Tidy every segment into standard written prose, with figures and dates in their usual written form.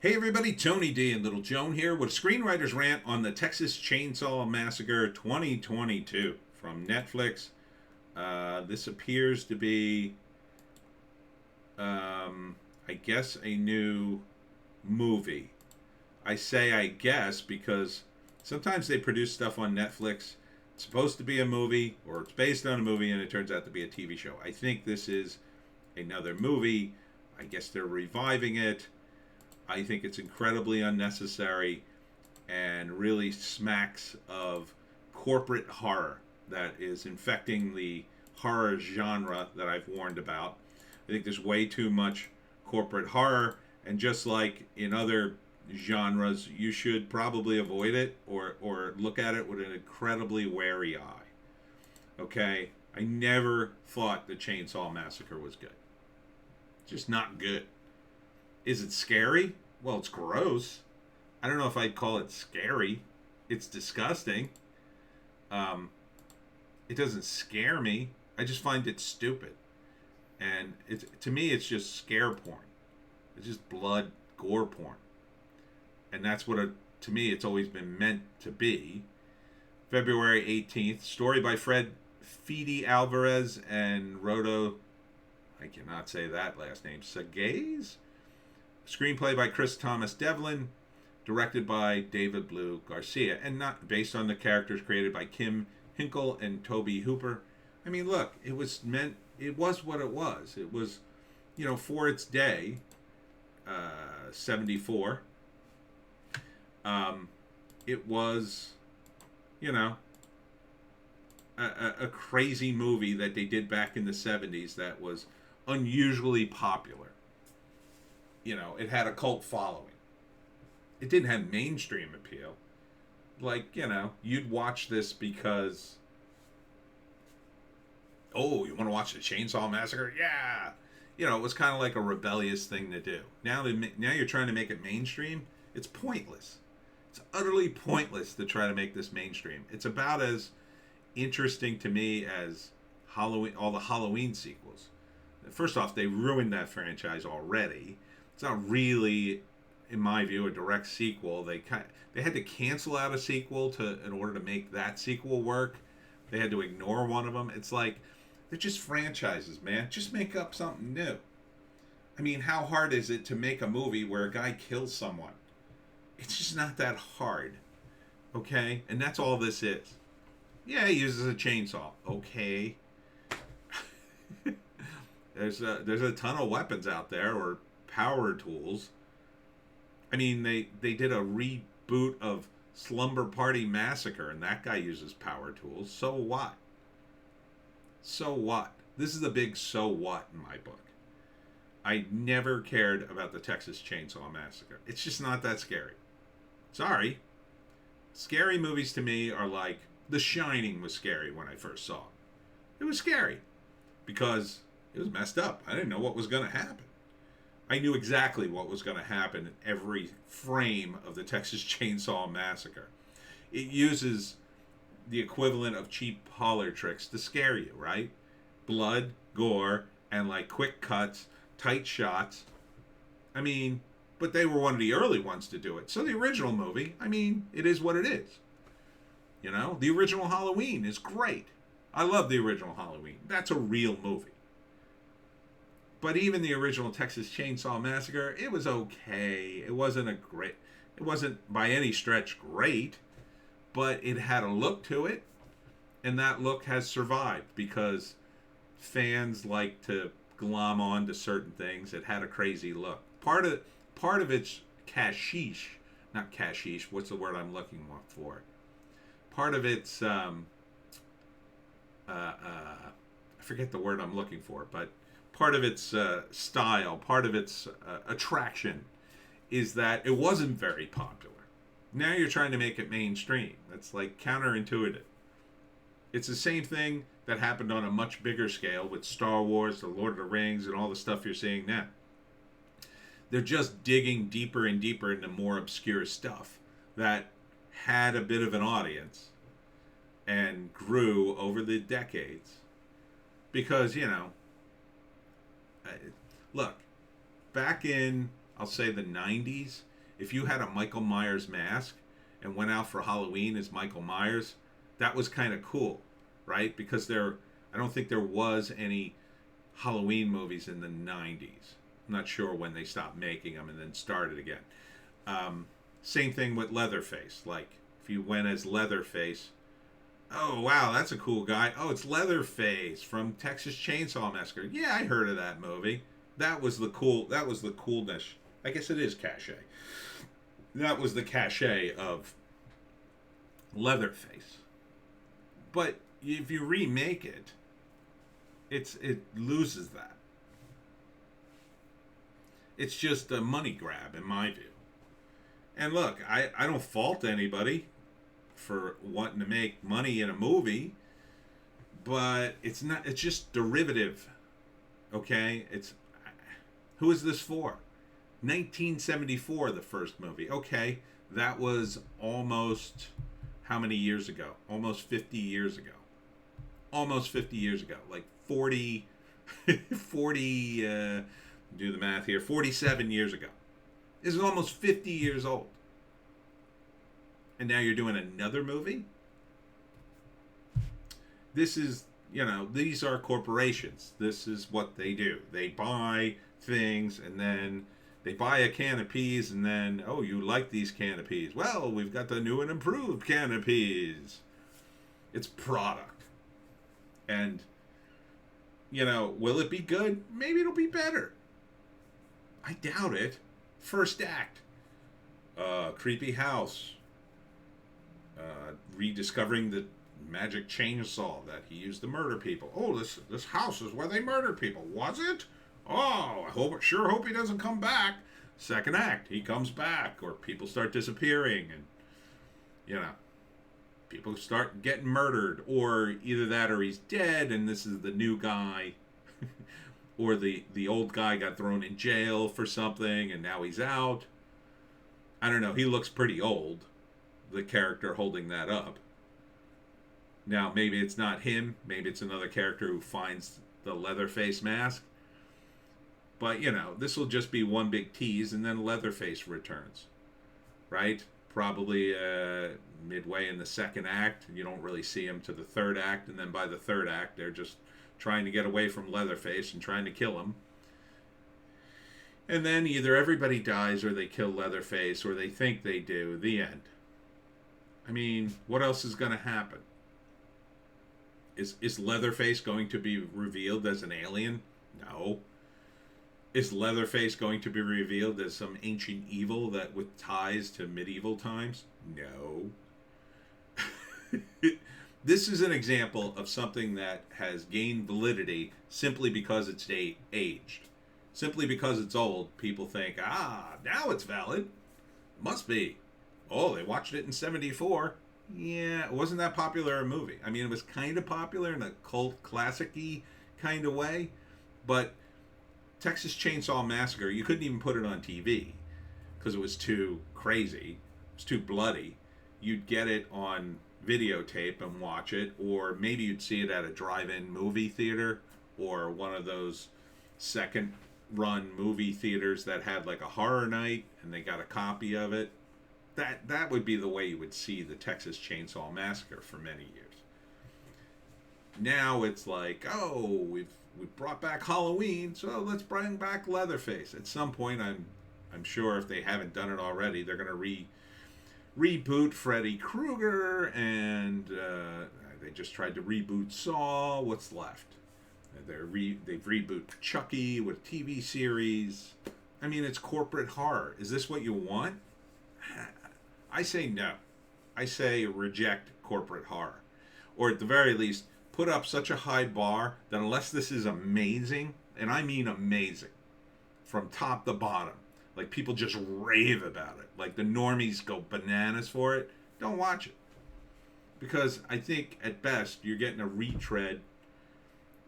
Hey everybody, Tony D and Little Joan here with Screenwriter's Rant on the Texas Chainsaw Massacre 2022 from Netflix. This appears to be, I guess, a new movie. I say I guess because sometimes they produce stuff on Netflix. It's supposed to be a movie or it's based on a movie and it turns out to be a TV show. I think this is another movie. I guess they're reviving it. I think it's incredibly unnecessary and really smacks of corporate horror that is infecting the horror genre that I've warned about. I think there's way too much corporate horror, and just like in other genres, you should probably avoid it or look at it with an incredibly wary eye. Okay? I never thought the Chainsaw Massacre was good. Just not good. Is it scary? Well, it's gross. I don't know if I'd call it scary. It's disgusting. It doesn't scare me. I just find it stupid. And to me, it's just scare porn. It's just blood, gore porn. And that's what, to me, it's always been meant to be. February 18th, story by Fred Fede Alvarez and Rodo, I cannot say that last name, Sagaz? Screenplay by Chris Thomas Devlin, directed by David Blue Garcia, and not based on the characters created by Kim Hinkle and Toby Hooper. I mean, look, it was what it was. It was, for its day, 74. It was, a crazy movie that they did back in the 70s that was unusually popular. It had a cult following. It didn't have mainstream appeal. Like, you'd watch this because, oh, you want to watch the Chainsaw Massacre? Yeah. It was kind of like a rebellious thing to do. Now you're trying to make it mainstream. It's pointless. It's utterly pointless to try to make this mainstream. It's about as interesting to me as Halloween, all the Halloween sequels. First off, they ruined that franchise already. It's not really, in my view, a direct sequel. They had to cancel out a sequel in order to make that sequel work. They had to ignore one of them. It's like, they're just franchises, man. Just make up something new. I mean, how hard is it to make a movie where a guy kills someone? It's just not that hard. Okay? And that's all this is. Yeah, he uses a chainsaw. Okay. There's a ton of weapons out there, or power tools. I mean, they did a reboot of Slumber Party Massacre, and that guy uses power tools. So what? So what? This is a big so what in my book. I never cared about the Texas Chainsaw Massacre. It's just not that scary. Sorry. Scary movies to me are like The Shining was scary when I first saw it. It was scary because it was messed up. I didn't know what was going to happen. I knew exactly what was going to happen in every frame of the Texas Chainsaw Massacre. It uses the equivalent of cheap parlor tricks to scare you, right? Blood, gore, and like quick cuts, tight shots. I mean, but they were one of the early ones to do it. So the original movie, I mean, it is what it is. The original Halloween is great. I love the original Halloween. That's a real movie. But even the original Texas Chainsaw Massacre, it was okay. It wasn't by any stretch great, but it had a look to it, and that look has survived because fans like to glom on to certain things. It had a crazy look. Part of it's not cashish. What's the word I'm looking for? Part of it's I forget the word I'm looking for, but part of its style, part of its attraction is that it wasn't very popular. Now you're trying to make it mainstream. That's like counterintuitive. It's the same thing that happened on a much bigger scale with Star Wars, The Lord of the Rings, and all the stuff you're seeing now. They're just digging deeper and deeper into more obscure stuff that had a bit of an audience and grew over the decades. Because, look, back in I'll say the 90s, if you had a Michael Myers mask and went out for Halloween as Michael Myers, that was kind of cool, right? Because I don't think there was any Halloween movies in the 90s. I'm not sure when they stopped making them and then started again. Same thing with Leatherface. Like, if you went as Leatherface, oh, wow, that's a cool guy. Oh, it's Leatherface from Texas Chainsaw Massacre. Yeah, I heard of that movie. That was the coolness. I guess it is cachet. That was the cachet of Leatherface. But if you remake it, it loses that. It's just a money grab, in my view. And look, I don't fault anybody for wanting to make money in a movie, but it's just derivative. Okay? Who is this for? 1974, the first movie. Okay, that was almost how many years ago? Almost 50 years ago. Almost 50 years ago. Like 40 do the math here, 47 years ago. This is almost 50 years old. And now you're doing another movie? This is, these are corporations. This is what they do. They buy things, and then they buy a can of peas, and then, oh, you like these can of peas. Well, we've got the new and improved can of peas. It's product. And, will it be good? Maybe it'll be better. I doubt it. First act. Creepy house. Rediscovering the magic chainsaw that he used to murder people. Oh, this house is where they murder people. Was it? Oh, I sure hope he doesn't come back. Second act, he comes back, or people start disappearing, and people start getting murdered, or either that or he's dead and this is the new guy. Or the old guy got thrown in jail for something and now he's out. I don't know. He looks pretty old, the character holding that up. Now, maybe it's not him. Maybe it's another character who finds the Leatherface mask. But, this will just be one big tease, and then Leatherface returns. Right? Probably midway in the second act. You don't really see him to the third act, and then by the third act, they're just trying to get away from Leatherface and trying to kill him. And then either everybody dies or they kill Leatherface, or they think they do. The end. I mean, what else is going to happen? Is Leatherface going to be revealed as an alien? No. Is Leatherface going to be revealed as some ancient evil that with ties to medieval times? No. This is an example of something that has gained validity simply because it's aged. Simply because it's old, people think, now it's valid. Must be. Oh, they watched it in 74. Yeah, it wasn't that popular a movie. I mean, it was kind of popular in a cult classic-y kind of way, but Texas Chainsaw Massacre, you couldn't even put it on TV because it was too crazy. It was too bloody. You'd get it on videotape and watch it, or maybe you'd see it at a drive-in movie theater or one of those second-run movie theaters that had like a horror night and they got a copy of it. That would be the way you would see the Texas Chainsaw Massacre for many years. Now it's like, oh, we've brought back Halloween, so let's bring back Leatherface. At some point, I'm sure if they haven't done it already, they're going to reboot Freddy Krueger, and they just tried to reboot Saw. What's left? They've rebooted Chucky with a TV series. I mean, it's corporate horror. Is this what you want? I say no. I say reject corporate horror. Or at the very least, put up such a high bar that unless this is amazing, and I mean amazing, from top to bottom, like people just rave about it, like the normies go bananas for it, don't watch it. Because I think at best you're getting a retread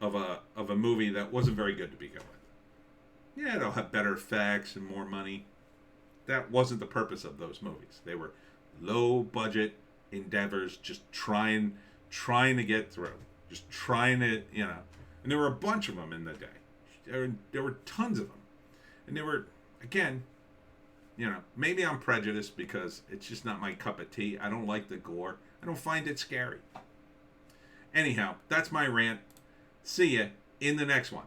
of a movie that wasn't very good to begin with. Yeah, it'll have better effects and more money. That wasn't the purpose of those movies. They were low budget endeavors, just trying to get through, just trying to, and there were a bunch of them in the day. There were tons of them, and they were, again, You know, maybe I'm prejudiced because it's just not my cup of tea. I don't like the gore. I don't find it scary. Anyhow, that's my rant. See ya in the next one.